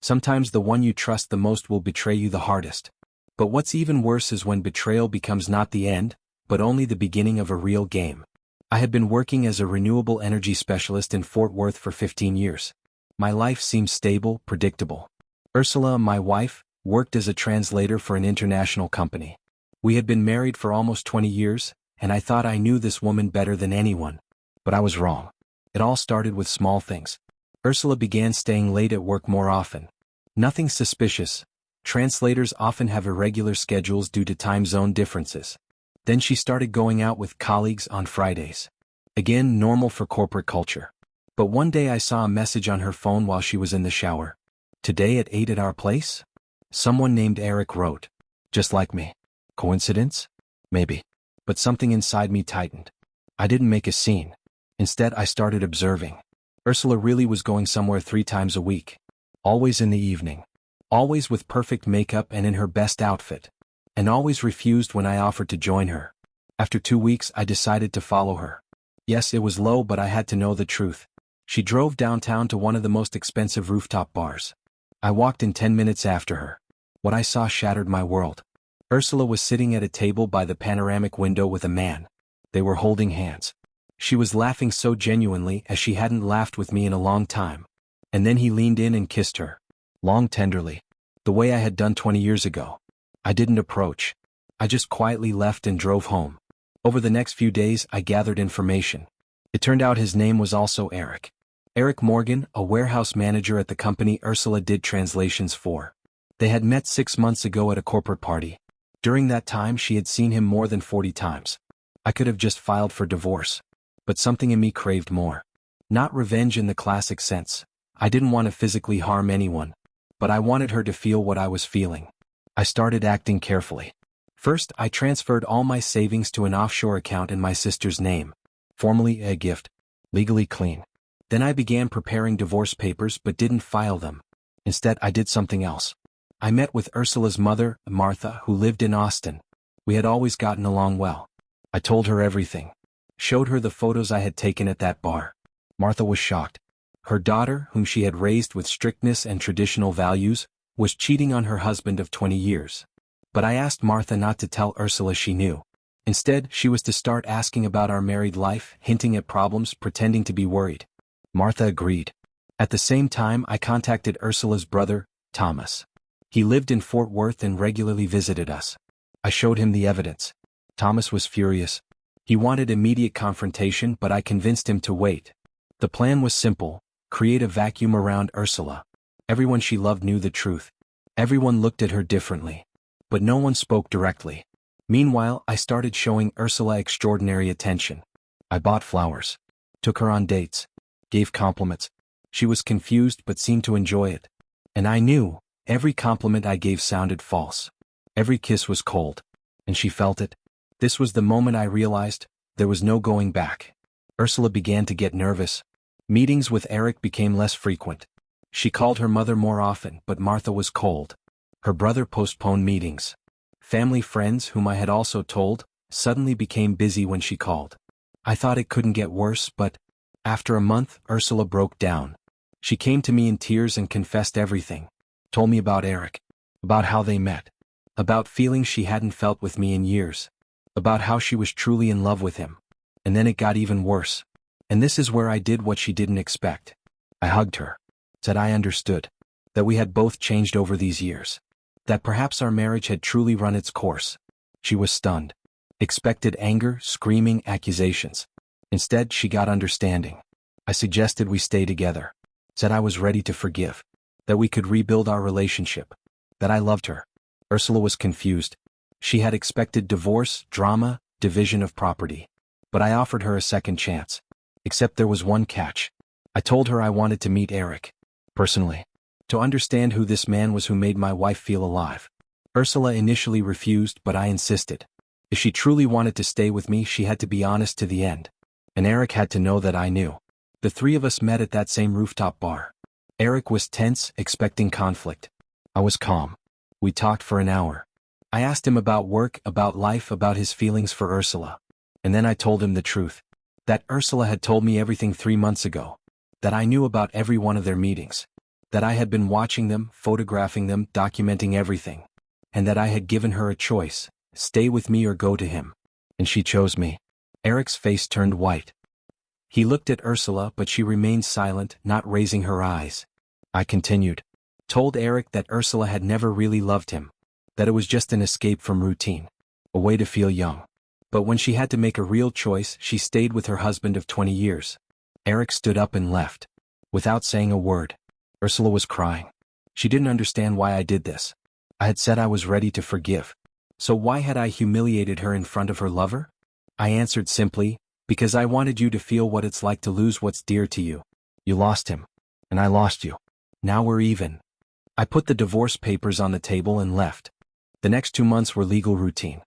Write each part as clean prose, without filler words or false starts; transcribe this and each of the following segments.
Sometimes the one you trust the most will betray you the hardest. But what's even worse is when betrayal becomes not the end, but only the beginning of a real game. I had been working as a renewable energy specialist in Fort Worth for 15 years. My life seemed stable, predictable. Ursula, my wife, worked as a translator for an international company. We had been married for almost 20 years, and I thought I knew this woman better than anyone. But I was wrong. It all started with small things. Ursula began staying late at work more often. Nothing suspicious. Translators often have irregular schedules due to time zone differences. Then she started going out with colleagues on Fridays. Again, normal for corporate culture. But one day I saw a message on her phone while she was in the shower. Today at 8 at our place? Someone named Eric wrote. Just like me. Coincidence? Maybe. But something inside me tightened. I didn't make a scene. Instead, I started observing. Ursula really was going somewhere 3 times a week. Always in the evening. Always with perfect makeup and in her best outfit. And always refused when I offered to join her. After 2 weeks, I decided to follow her. Yes, it was low, but I had to know the truth. She drove downtown to one of the most expensive rooftop bars. I walked in 10 minutes after her. What I saw shattered my world. Ursula was sitting at a table by the panoramic window with a man. They were holding hands. She was laughing so genuinely as she hadn't laughed with me in a long time. And then he leaned in and kissed her. Long, tenderly. The way I had done 20 years ago. I didn't approach. I just quietly left and drove home. Over the next few days, I gathered information. It turned out his name was also Eric. Eric Morgan, a warehouse manager at the company Ursula did translations for. They had met 6 months ago at a corporate party. During that time, she had seen him more than 40 times. I could have just filed for divorce. But something in me craved more. Not revenge in the classic sense. I didn't want to physically harm anyone. But I wanted her to feel what I was feeling. I started acting carefully. First, I transferred all my savings to an offshore account in my sister's name. Formally a gift. Legally clean. Then I began preparing divorce papers but didn't file them. Instead, I did something else. I met with Ursula's mother, Martha, who lived in Austin. We had always gotten along well. I told her everything. Showed her the photos I had taken at that bar. Martha was shocked. Her daughter, whom she had raised with strictness and traditional values, was cheating on her husband of 20 years. But I asked Martha not to tell Ursula she knew. Instead, she was to start asking about our married life, hinting at problems, pretending to be worried. Martha agreed. At the same time, I contacted Ursula's brother, Thomas. He lived in Fort Worth and regularly visited us. I showed him the evidence. Thomas was furious. He wanted immediate confrontation, but I convinced him to wait. The plan was simple: create a vacuum around Ursula. Everyone she loved knew the truth. Everyone looked at her differently. But no one spoke directly. Meanwhile, I started showing Ursula extraordinary attention. I bought flowers. Took her on dates. Gave compliments. She was confused but seemed to enjoy it. And I knew, every compliment I gave sounded false. Every kiss was cold. And she felt it. This was the moment I realized, there was no going back. Ursula began to get nervous. Meetings with Eric became less frequent. She called her mother more often, but Martha was cold. Her brother postponed meetings. Family friends, whom I had also told, suddenly became busy when she called. I thought it couldn't get worse, but after a month, Ursula broke down. She came to me in tears and confessed everything. Told me about Eric. About how they met. About feelings she hadn't felt with me in years. About how she was truly in love with him. And then it got even worse. And this is where I did what she didn't expect. I hugged her. Said I understood. That we had both changed over these years. That perhaps our marriage had truly run its course. She was stunned. Expected anger, screaming, accusations. Instead, she got understanding. I suggested we stay together. Said I was ready to forgive. That we could rebuild our relationship. That I loved her. Ursula was confused. She had expected divorce, drama, division of property. But I offered her a second chance. Except there was one catch. I told her I wanted to meet Eric. Personally. To understand who this man was who made my wife feel alive. Ursula initially refused, but I insisted. If she truly wanted to stay with me, she had to be honest to the end. And Eric had to know that I knew. The 3 of us met at that same rooftop bar. Eric was tense, expecting conflict. I was calm. We talked for an hour. I asked him about work, about life, about his feelings for Ursula. And then I told him the truth. That Ursula had told me everything 3 months ago. That I knew about every one of their meetings. That I had been watching them, photographing them, documenting everything. And that I had given her a choice, stay with me or go to him. And she chose me. Eric's face turned white. He looked at Ursula, but she remained silent, not raising her eyes. I continued. Told Eric that Ursula had never really loved him. That it was just an escape from routine. A way to feel young. But when she had to make a real choice, she stayed with her husband of 20 years. Eric stood up and left. Without saying a word. Ursula was crying. She didn't understand why I did this. I had said I was ready to forgive. So why had I humiliated her in front of her lover? I answered simply, because I wanted you to feel what it's like to lose what's dear to you. You lost him. And I lost you. Now we're even. I put the divorce papers on the table and left. The next 2 months were legal routine.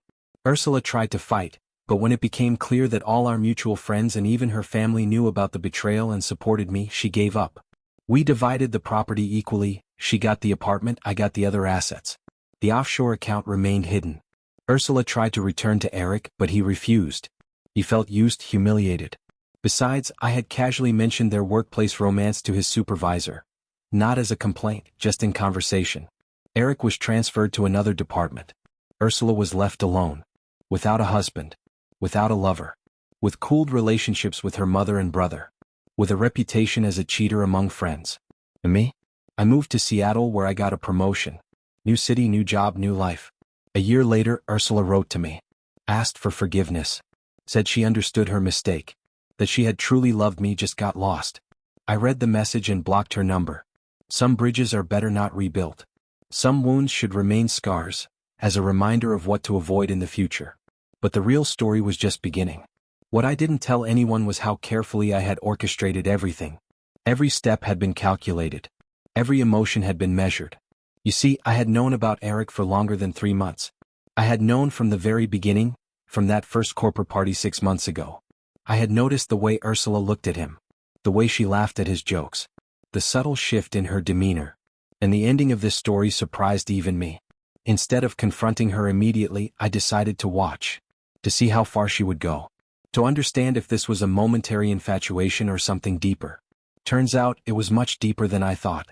Ursula tried to fight, but when it became clear that all our mutual friends and even her family knew about the betrayal and supported me, she gave up. We divided the property equally, she got the apartment, I got the other assets. The offshore account remained hidden. Ursula tried to return to Eric, but he refused. He felt used, humiliated. Besides, I had casually mentioned their workplace romance to his supervisor. Not as a complaint, just in conversation. Eric was transferred to another department. Ursula was left alone. Without a husband. Without a lover. With cooled relationships with her mother and brother. With a reputation as a cheater among friends. And me? I moved to Seattle where I got a promotion. New city, new job, new life. A year later, Ursula wrote to me. Asked for forgiveness. Said she understood her mistake. That she had truly loved me, just got lost. I read the message and blocked her number. Some bridges are better not rebuilt. Some wounds should remain scars, as a reminder of what to avoid in the future. But the real story was just beginning. What I didn't tell anyone was how carefully I had orchestrated everything. Every step had been calculated. Every emotion had been measured. You see, I had known about Eric for longer than 3 months. I had known from the very beginning, from that first corporate party 6 months ago. I had noticed the way Ursula looked at him. The way she laughed at his jokes. The subtle shift in her demeanor. And the ending of this story surprised even me. Instead of confronting her immediately, I decided to watch. To see how far she would go. To understand if this was a momentary infatuation or something deeper. Turns out, it was much deeper than I thought.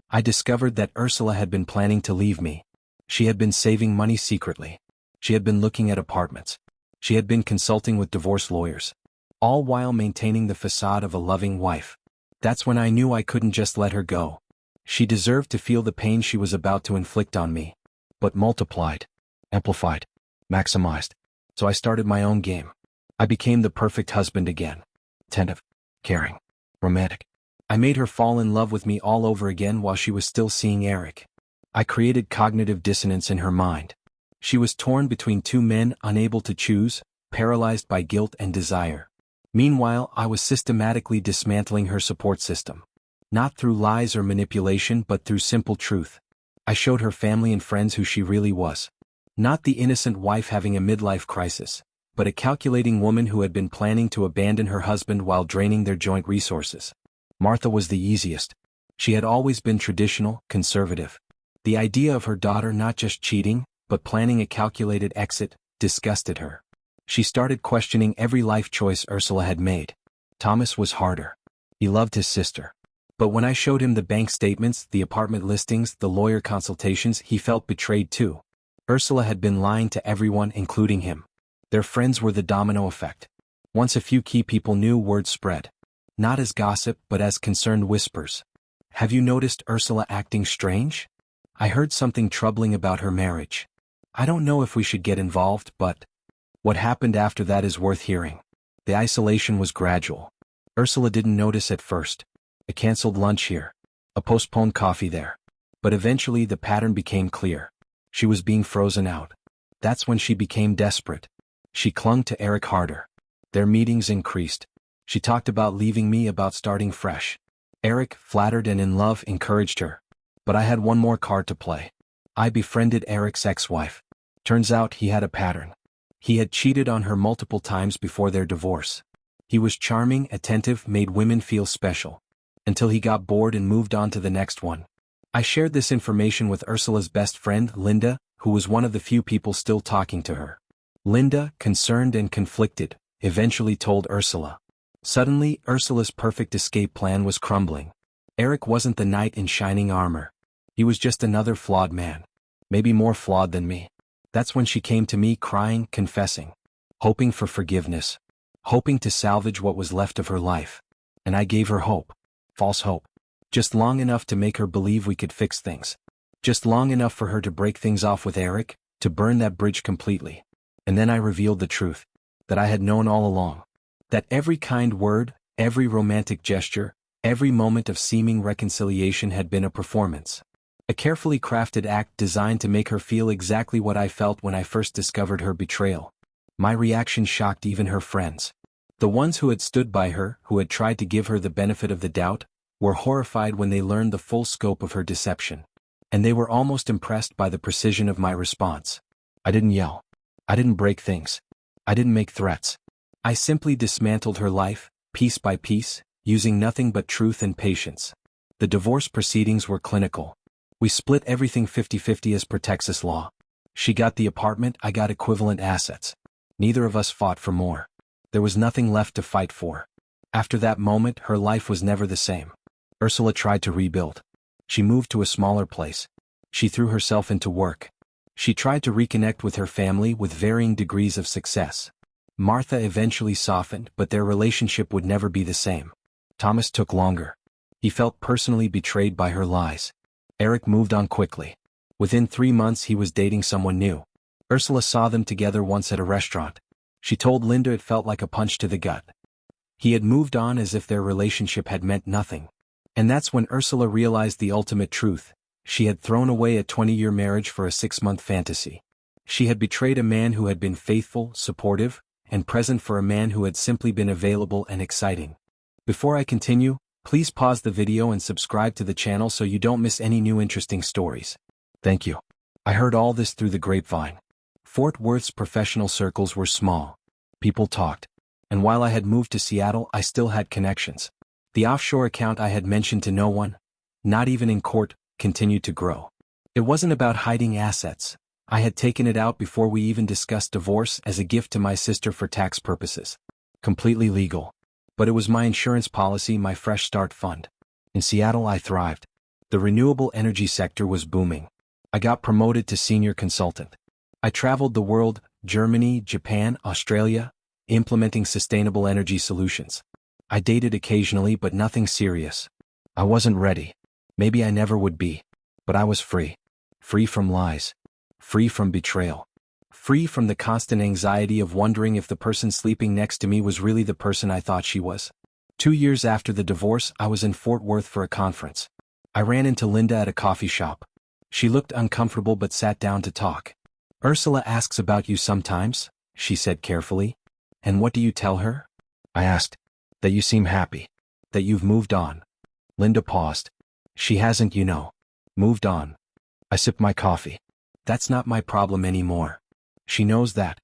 I discovered that Ursula had been planning to leave me. She had been saving money secretly. She had been looking at apartments. She had been consulting with divorce lawyers. All while maintaining the facade of a loving wife. That's when I knew I couldn't just let her go. She deserved to feel the pain she was about to inflict on me. But multiplied, amplified, maximized. So I started my own game. I became the perfect husband again. Attentive, caring, romantic. I made her fall in love with me all over again while she was still seeing Eric. I created cognitive dissonance in her mind. She was torn between 2 men, unable to choose, paralyzed by guilt and desire. Meanwhile, I was systematically dismantling her support system. Not through lies or manipulation, but through simple truth. I showed her family and friends who she really was. Not the innocent wife having a midlife crisis, but a calculating woman who had been planning to abandon her husband while draining their joint resources. Martha was the easiest. She had always been traditional, conservative. The idea of her daughter not just cheating, but planning a calculated exit, disgusted her. She started questioning every life choice Ursula had made. Thomas was harder. He loved his sister. But when I showed him the bank statements, the apartment listings, the lawyer consultations, he felt betrayed too. Ursula had been lying to everyone, including him. Their friends were the domino effect. Once a few key people knew, word spread. Not as gossip, but as concerned whispers. Have you noticed Ursula acting strange? I heard something troubling about her marriage. I don't know if we should get involved, but what happened after that is worth hearing. The isolation was gradual. Ursula didn't notice at first. A canceled lunch here. A postponed coffee there. But eventually the pattern became clear. She was being frozen out. That's when she became desperate. She clung to Eric harder. Their meetings increased. She talked about leaving me, about starting fresh. Eric, flattered and in love, encouraged her. But I had one more card to play. I befriended Eric's ex-wife. Turns out he had a pattern. He had cheated on her multiple times before their divorce. He was charming, attentive, made women feel special. Until he got bored and moved on to the next one. I shared this information with Ursula's best friend, Linda, who was one of the few people still talking to her. Linda, concerned and conflicted, eventually told Ursula. Suddenly, Ursula's perfect escape plan was crumbling. Eric wasn't the knight in shining armor. He was just another flawed man. Maybe more flawed than me. That's when she came to me crying, confessing, hoping for forgiveness, hoping to salvage what was left of her life. And I gave her hope. False hope. Just long enough to make her believe we could fix things. Just long enough for her to break things off with Eric, to burn that bridge completely. And then I revealed the truth. That I had known all along. That every kind word, every romantic gesture, every moment of seeming reconciliation had been a performance. A carefully crafted act designed to make her feel exactly what I felt when I first discovered her betrayal. My reaction shocked even her friends. The ones who had stood by her, who had tried to give her the benefit of the doubt, were horrified when they learned the full scope of her deception. And they were almost impressed by the precision of my response. I didn't yell. I didn't break things. I didn't make threats. I simply dismantled her life, piece by piece, using nothing but truth and patience. The divorce proceedings were clinical. We split everything 50-50 as per Texas law. She got the apartment, I got equivalent assets. Neither of us fought for more. There was nothing left to fight for. After that moment, her life was never the same. Ursula tried to rebuild. She moved to a smaller place. She threw herself into work. She tried to reconnect with her family with varying degrees of success. Martha eventually softened, but their relationship would never be the same. Thomas took longer. He felt personally betrayed by her lies. Eric moved on quickly. Within 3 months he was dating someone new. Ursula saw them together once at a restaurant. She told Linda it felt like a punch to the gut. He had moved on as if their relationship had meant nothing. And that's when Ursula realized the ultimate truth. She had thrown away a 20-year marriage for a 6-month fantasy. She had betrayed a man who had been faithful, supportive, and present for a man who had simply been available and exciting. Before I continue, please pause the video and subscribe to the channel so you don't miss any new interesting stories. Thank you. I heard all this through the grapevine. Fort Worth's professional circles were small. People talked. And while I had moved to Seattle, I still had connections. The offshore account I had mentioned to no one, not even in court, continued to grow. It wasn't about hiding assets. I had taken it out before we even discussed divorce as a gift to my sister for tax purposes. Completely legal. But it was my insurance policy, my fresh start fund. In Seattle I thrived. The renewable energy sector was booming. I got promoted to senior consultant. I traveled the world, Germany, Japan, Australia, implementing sustainable energy solutions. I dated occasionally but nothing serious. I wasn't ready. Maybe I never would be. But I was free. Free from lies. Free from betrayal. Free from the constant anxiety of wondering if the person sleeping next to me was really the person I thought she was. 2 years after the divorce, I was in Fort Worth for a conference. I ran into Linda at a coffee shop. She looked uncomfortable but sat down to talk. Ursula asks about you sometimes, she said carefully. And what do you tell her? I asked. That you seem happy. That you've moved on. Linda paused. She hasn't, you know. Moved on. I sipped my coffee. That's not my problem anymore. She knows that.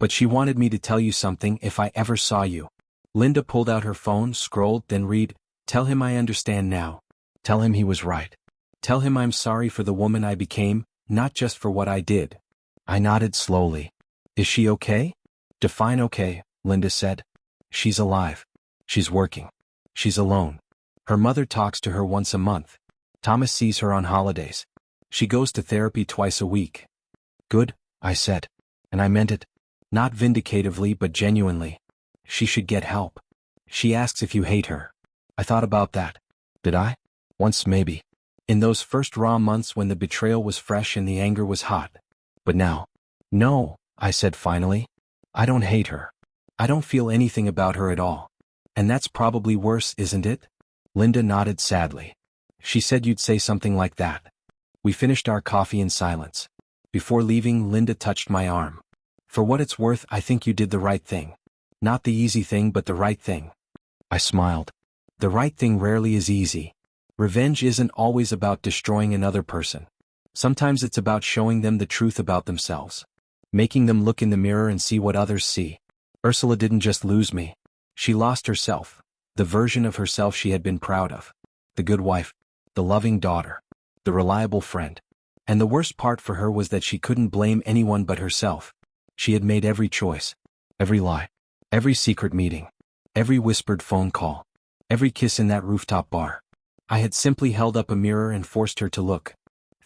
But she wanted me to tell you something if I ever saw you. Linda pulled out her phone, scrolled, then read, Tell him I understand now. Tell him he was right. Tell him I'm sorry for the woman I became, not just for what I did. I nodded slowly. Is she okay? Define okay, Linda said. She's alive. She's working. She's alone. Her mother talks to her once a month. Thomas sees her on holidays. She goes to therapy twice a week. Good, I said. And I meant it. Not vindicatively but genuinely. She should get help. She asks if you hate her. I thought about that. Did I? Once maybe. In those first raw months when the betrayal was fresh and the anger was hot. But now. No, I said finally. I don't hate her. I don't feel anything about her at all. And that's probably worse, isn't it? Linda nodded sadly. She said you'd say something like that. We finished our coffee in silence. Before leaving, Linda touched my arm. For what it's worth, I think you did the right thing. Not the easy thing, but the right thing. I smiled. The right thing rarely is easy. Revenge isn't always about destroying another person. Sometimes it's about showing them the truth about themselves. Making them look in the mirror and see what others see. Ursula didn't just lose me. She lost herself. The version of herself she had been proud of. The good wife. The loving daughter. The reliable friend. And the worst part for her was that she couldn't blame anyone but herself. She had made every choice. Every lie. Every secret meeting. Every whispered phone call. Every kiss in that rooftop bar. I had simply held up a mirror and forced her to look.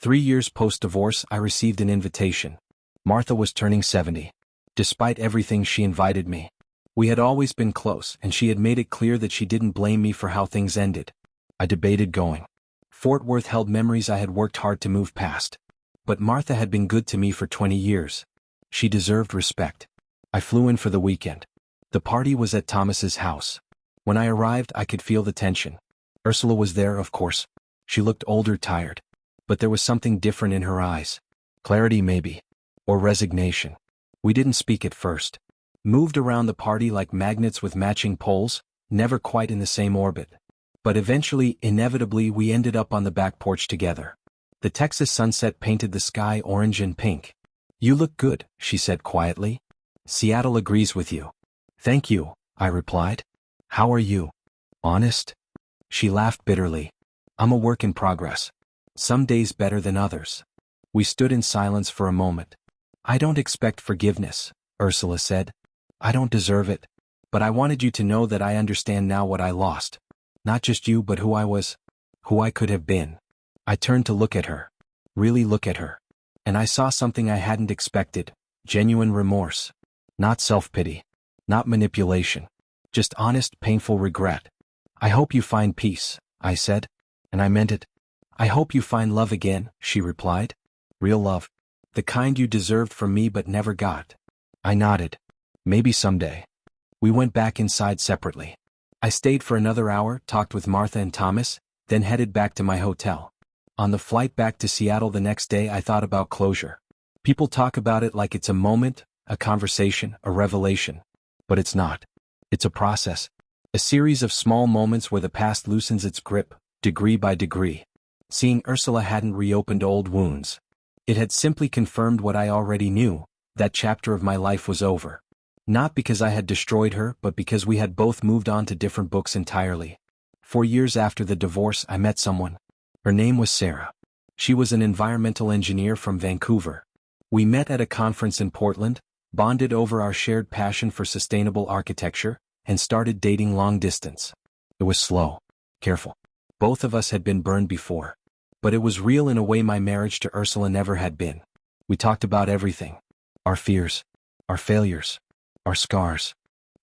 3 years post-divorce, I received an invitation. Martha was turning 70. Despite everything, she invited me. We had always been close, and she had made it clear that she didn't blame me for how things ended. I debated going. Fort Worth held memories I had worked hard to move past. But Martha had been good to me for 20 years. She deserved respect. I flew in for the weekend. The party was at Thomas's house. When I arrived, I could feel the tension. Ursula was there, of course. She looked older, tired. But there was something different in her eyes. Clarity, maybe. Or resignation. We didn't speak at first. Moved around the party like magnets with matching poles, never quite in the same orbit. But eventually, inevitably, we ended up on the back porch together. The Texas sunset painted the sky orange and pink. "You look good," she said quietly. "Seattle agrees with you." "Thank you," I replied. "How are you?" "Honest?" She laughed bitterly. "I'm a work in progress. Some days better than others." We stood in silence for a moment. "I don't expect forgiveness," Ursula said. "I don't deserve it. But I wanted you to know that I understand now what I lost. Not just you, but who I was. Who I could have been." I turned to look at her. Really look at her. And I saw something I hadn't expected. Genuine remorse. Not self-pity. Not manipulation. Just honest, painful regret. "I hope you find peace," I said. And I meant it. "I hope you find love again," she replied. "Real love. The kind you deserved from me but never got." I nodded. "Maybe someday." We went back inside separately. I stayed for another hour, talked with Martha and Thomas, then headed back to my hotel. On the flight back to Seattle the next day, I thought about closure. People talk about it like it's a moment, a conversation, a revelation. But it's not. It's a process. A series of small moments where the past loosens its grip, degree by degree. Seeing Ursula hadn't reopened old wounds. It had simply confirmed what I already knew, that chapter of my life was over. Not because I had destroyed her, but because we had both moved on to different books entirely. 4 years after the divorce, I met someone. Her name was Sarah. She was an environmental engineer from Vancouver. We met at a conference in Portland, bonded over our shared passion for sustainable architecture, and started dating long distance. It was slow, careful. Both of us had been burned before. But it was real in a way my marriage to Ursula never had been. We talked about everything. Our fears. Our failures. Our scars.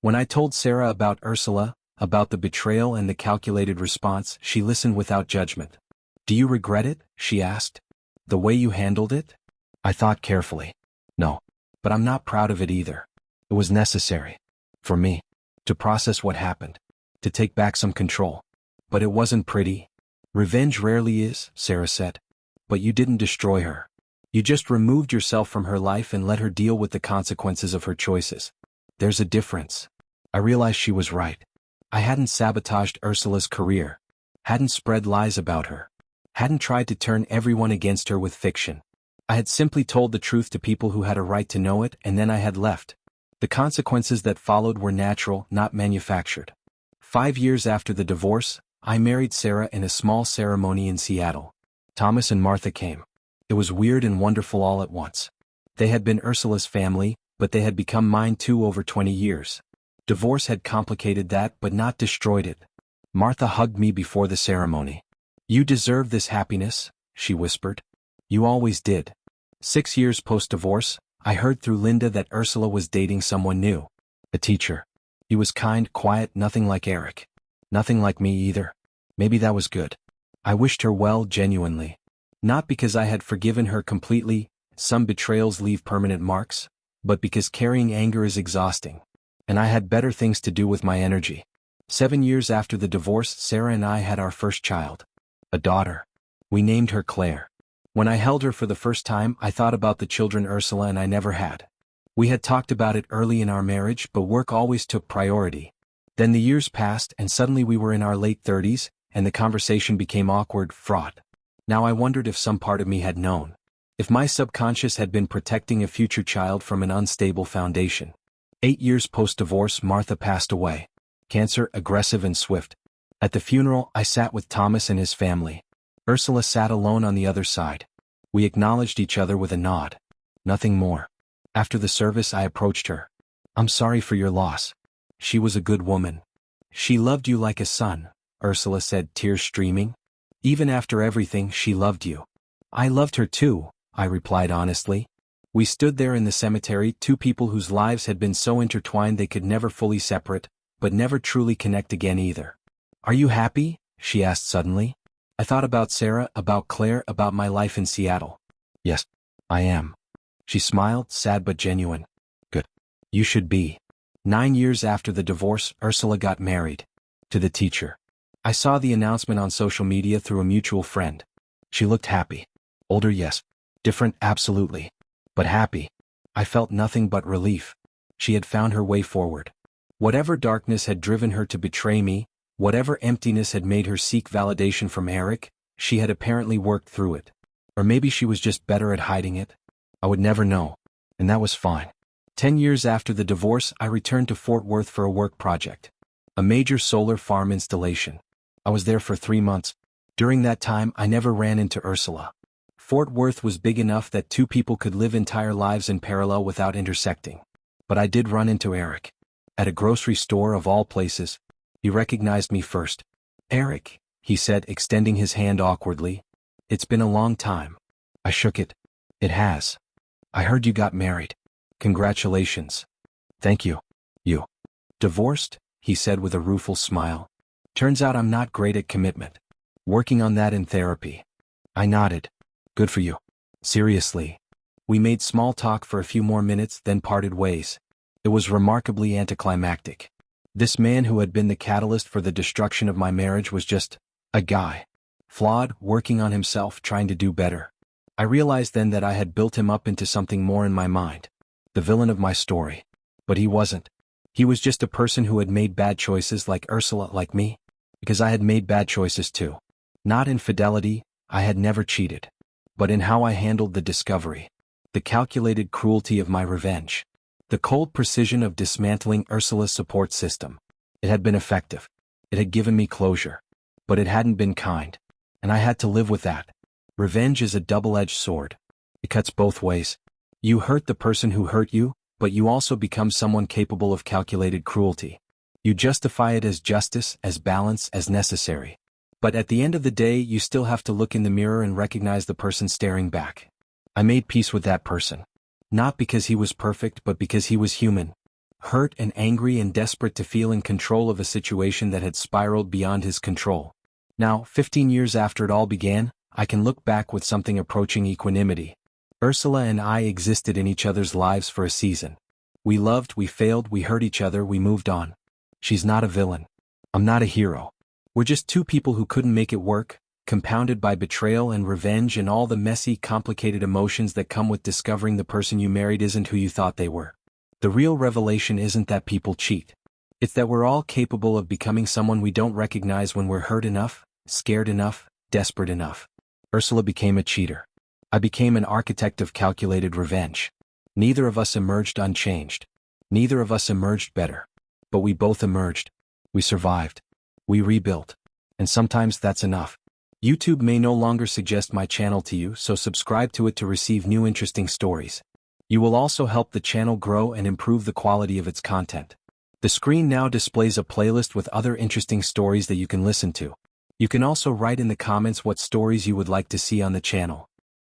When I told Sarah about Ursula, about the betrayal and the calculated response, she listened without judgment. "Do you regret it?" she asked. "The way you handled it?" I thought carefully. No. But I'm not proud of it either. It was necessary. For me. To process what happened. To take back some control. But it wasn't pretty. "Revenge rarely is," Sarah said. "But you didn't destroy her. You just removed yourself from her life and let her deal with the consequences of her choices. There's a difference." I realized she was right. I hadn't sabotaged Ursula's career. Hadn't spread lies about her. Hadn't tried to turn everyone against her with fiction. I had simply told the truth to people who had a right to know it, and then I had left. The consequences that followed were natural, not manufactured. 5 years after the divorce, I married Sarah in a small ceremony in Seattle. Thomas and Martha came. It was weird and wonderful all at once. They had been Ursula's family, but they had become mine too over 20 years. Divorce had complicated that but not destroyed it. Martha hugged me before the ceremony. "You deserve this happiness," she whispered. "You always did." 6 years post-divorce, I heard through Linda that Ursula was dating someone new. A teacher. He was kind, quiet, nothing like Eric. Nothing like me either. Maybe that was good. I wished her well, genuinely. Not because I had forgiven her completely, some betrayals leave permanent marks, but because carrying anger is exhausting. And I had better things to do with my energy. 7 years after the divorce, Sarah and I had our first child. A daughter. We named her Claire. When I held her for the first time, I thought about the children Ursula and I never had. We had talked about it early in our marriage, but work always took priority. Then the years passed and suddenly we were in our late 30s, and the conversation became awkward, fraught. Now I wondered if some part of me had known. If my subconscious had been protecting a future child from an unstable foundation. 8 years post-divorce, Martha passed away. Cancer, aggressive and swift. At the funeral, I sat with Thomas and his family. Ursula sat alone on the other side. We acknowledged each other with a nod. Nothing more. After the service, I approached her. "I'm sorry for your loss. She was a good woman. She loved you like a son," Ursula said, tears streaming. Even after everything, she loved you. I loved her too, I replied honestly. We stood there in the cemetery, two people whose lives had been so intertwined they could never fully separate, but never truly connect again either. Are you happy? She asked suddenly. I thought about Sarah, about Claire, about my life in Seattle. Yes, I am. She smiled, sad but genuine. Good. You should be. 9 years after the divorce, Ursula got married. To the teacher. I saw the announcement on social media through a mutual friend. She looked happy. Older, yes. Different, absolutely. But happy. I felt nothing but relief. She had found her way forward. Whatever darkness had driven her to betray me, whatever emptiness had made her seek validation from Eric, she had apparently worked through it. Or maybe she was just better at hiding it. I would never know. And that was fine. 10 years after the divorce, I returned to Fort Worth for a work project. A major solar farm installation. I was there for 3 months. During that time, I never ran into Ursula. Fort Worth was big enough that two people could live entire lives in parallel without intersecting. But I did run into Eric. At a grocery store of all places. He recognized me first. Eric, he said, extending his hand awkwardly. It's been a long time. I shook it. It has. I heard you got married. Congratulations. Thank you. You. Divorced? He said with a rueful smile. Turns out I'm not great at commitment. Working on that in therapy. I nodded. Good for you. Seriously. We made small talk for a few more minutes, then parted ways. It was remarkably anticlimactic. This man who had been the catalyst for the destruction of my marriage was just a guy. Flawed, working on himself, trying to do better. I realized then that I had built him up into something more in my mind. The villain of my story. But he wasn't. He was just a person who had made bad choices like Ursula, like me. Because I had made bad choices too. Not in fidelity, I had never cheated. But in how I handled the discovery. The calculated cruelty of my revenge. The cold precision of dismantling Ursula's support system. It had been effective. It had given me closure. But it hadn't been kind. And I had to live with that. Revenge is a double-edged sword. It cuts both ways. You hurt the person who hurt you, but you also become someone capable of calculated cruelty. You justify it as justice, as balance, as necessary. But at the end of the day, you still have to look in the mirror and recognize the person staring back. I made peace with that person. Not because he was perfect, but because he was human. Hurt and angry and desperate to feel in control of a situation that had spiraled beyond his control. Now, 15 years after it all began, I can look back with something approaching equanimity. Ursula and I existed in each other's lives for a season. We loved, we failed, we hurt each other, we moved on. She's not a villain. I'm not a hero. We're just two people who couldn't make it work, compounded by betrayal and revenge and all the messy, complicated emotions that come with discovering the person you married isn't who you thought they were. The real revelation isn't that people cheat. It's that we're all capable of becoming someone we don't recognize when we're hurt enough, scared enough, desperate enough. Ursula became a cheater. I became an architect of calculated revenge. Neither of us emerged unchanged. Neither of us emerged better. But we both emerged. We survived. We rebuilt. And sometimes that's enough. YouTube may no longer suggest my channel to you, so subscribe to it to receive new interesting stories. You will also help the channel grow and improve the quality of its content. The screen now displays a playlist with other interesting stories that you can listen to. You can also write in the comments what stories you would like to see on the channel.